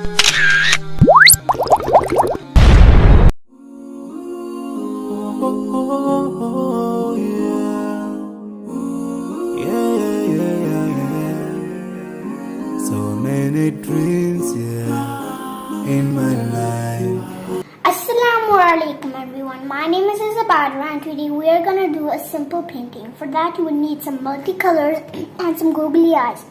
Oh, yeah. Yeah, yeah, yeah, yeah. So many dreams, yeah, in my life. Assalamu alaikum everyone. My name is Aezza Bajwa and today we are going to do a simple painting. For that you would need some multicolors and some googly eyes.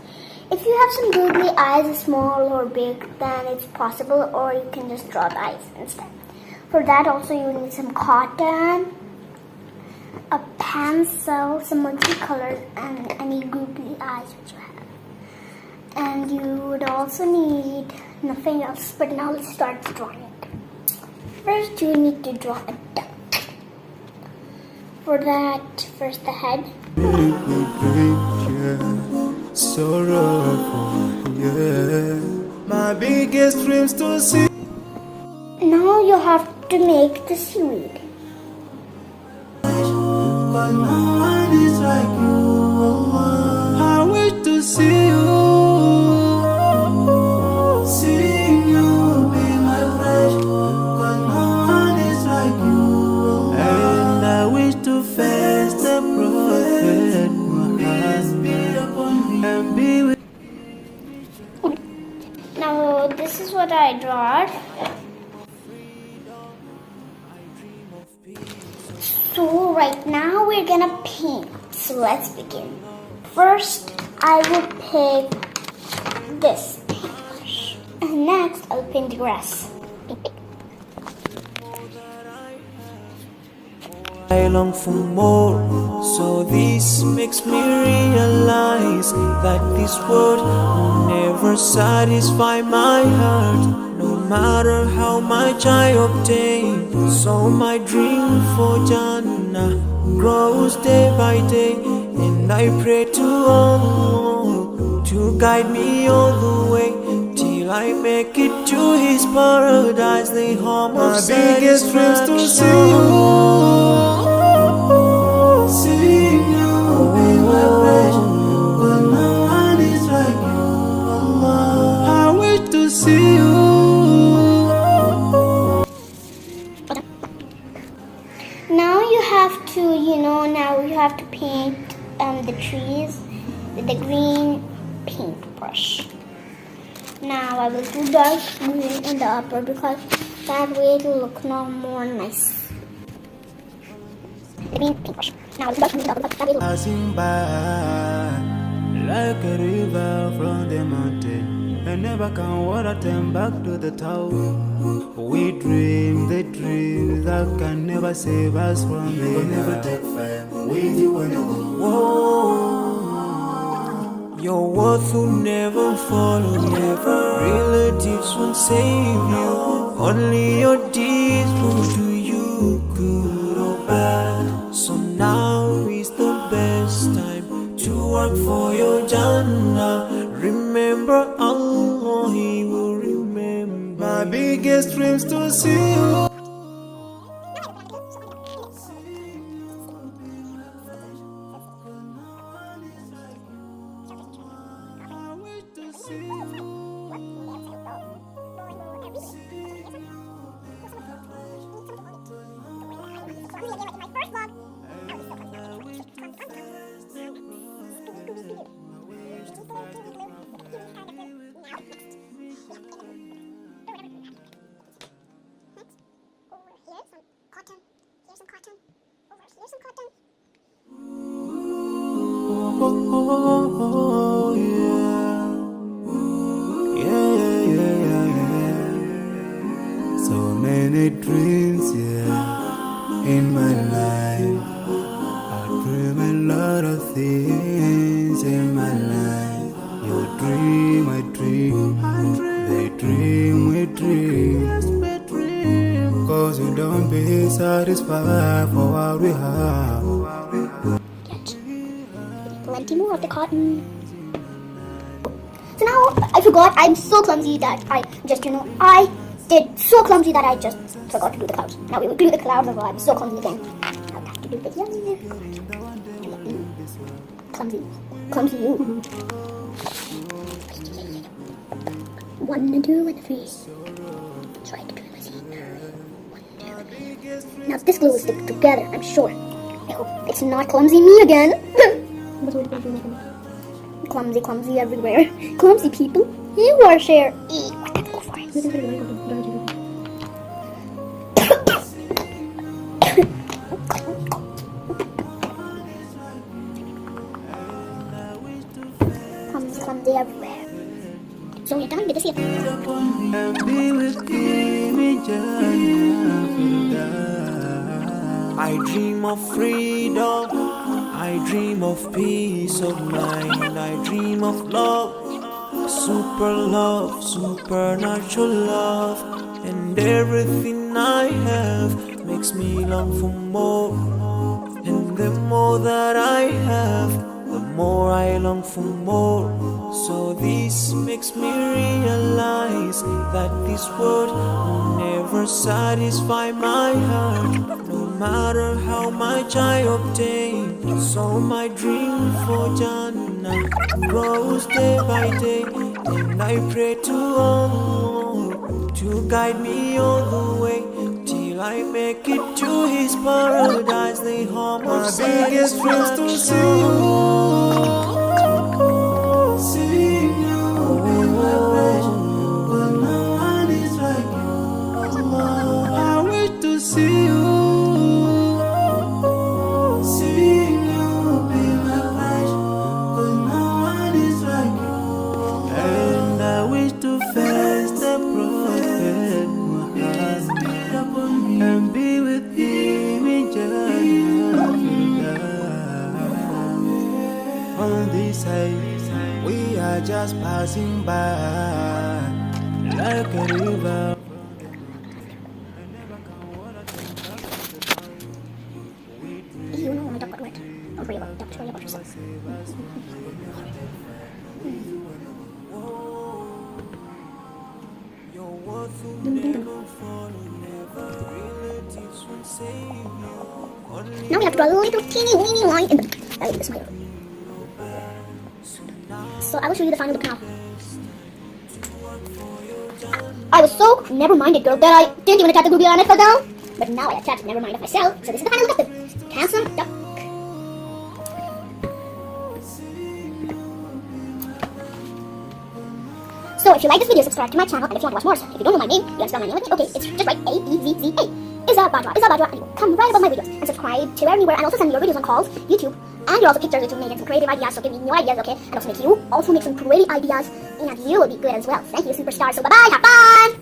If you have some googly eyes, small or big, then it's possible, or you can just draw the eyes instead. For that also you would need some cotton, a pencil, some multicolors and any googly eyes which you have. And you would also need nothing else, but now let's start drawing it. First you need to draw a duck. For that, first the head. Sorrowful, yeah. My biggest dreams to see. Now you have to make the seaweed. But no one is like you. I wish to see you. Seeing you will be my flesh. But no one is like you. And I wish to face the prophet Muhammad and be with. Now this is what I draw. So right now we're gonna paint. So let's begin. First I will pick this paintbrush. And next I'll paint the grass. I long for more, so this makes me realize that this world will never satisfy my heart, no matter how much I obtain. So my dream for Jannah grows day by day, and I pray to Allah to guide me all the way till I make it to His paradise, the home of satisfaction. My biggest dreams to see you. Seeing you will be my pleasure, but no one is like you, Allah. I wish to see you. Now you have to, now you have to paint the trees with the green paintbrush. Now I will do dark green in the upper because that way it will look now more nice. The green paintbrush. Now I will do dark green in the upper because that way it will Passing by like a river from the mountain, and never can water turn back to the town. We dream the dreams that can never save us from the never take fire with you when your worth will never follow, never. Relatives won't save you, only your deeds will do you good or bad. So now is the best time to work for your Jannah. Remember Allah, He will remember. My biggest dreams to see you. Oh, yeah. Yeah, yeah, yeah, yeah. So many dreams, yeah, in my life. I dream a lot of things in my life. You dream, I dream. They dream, we dream. Cause we don't be satisfied for what we have. plenty more of the cotton. So now I forgot. I'm so clumsy that I just forgot to do the clouds. Now we will do the clouds as well. I'm so clumsy again. I'll have to do the yellow. Clumsy you. 1 and 2 and 3. That's right, guys. 1, 2, and 3. Now this glue will stick together, I'm sure. I hope it's not clumsy me again. Clumsy everywhere. Clumsy people. You are share. What that go for? Clumsy everywhere. So we're done with this here. I dream of freedom, I dream of peace of mind, I dream of love, supernatural love, and everything I have makes me long for more, and the more that I have, the more I long for more. So this makes me realize that this world will never satisfy my heart, no matter how much I obtain. So my dream for Jannah grows day by day, and I pray to Allah to guide me all the way till I make it to His paradise, the home of biggest dreams to see you. And be with Him in Jannah. On this side, we are just passing by like a river. You know when I talk about what? Don't worry about yourself. Now we have to draw a little teeny weeny line in the smile. So I will show you the final look now. I was so never-minded girl that I didn't even attack the googly eye and I fell down. But now I attacked never mind of myself. So this is the final look of the handsome duck. So if you like this video, subscribe to my channel, and if you want to watch more, if you don't know my name, you can spell my name with it. Okay, it's just like Aezza. Aezza Bajwa, and you will come right above my videos. And subscribe to anywhere, and also send me your videos on calls, YouTube, and your also pictures to make some creative ideas, so give me new ideas, okay? And also make some creative ideas, and you will be good as well. Thank you, superstar. So bye-bye, have fun!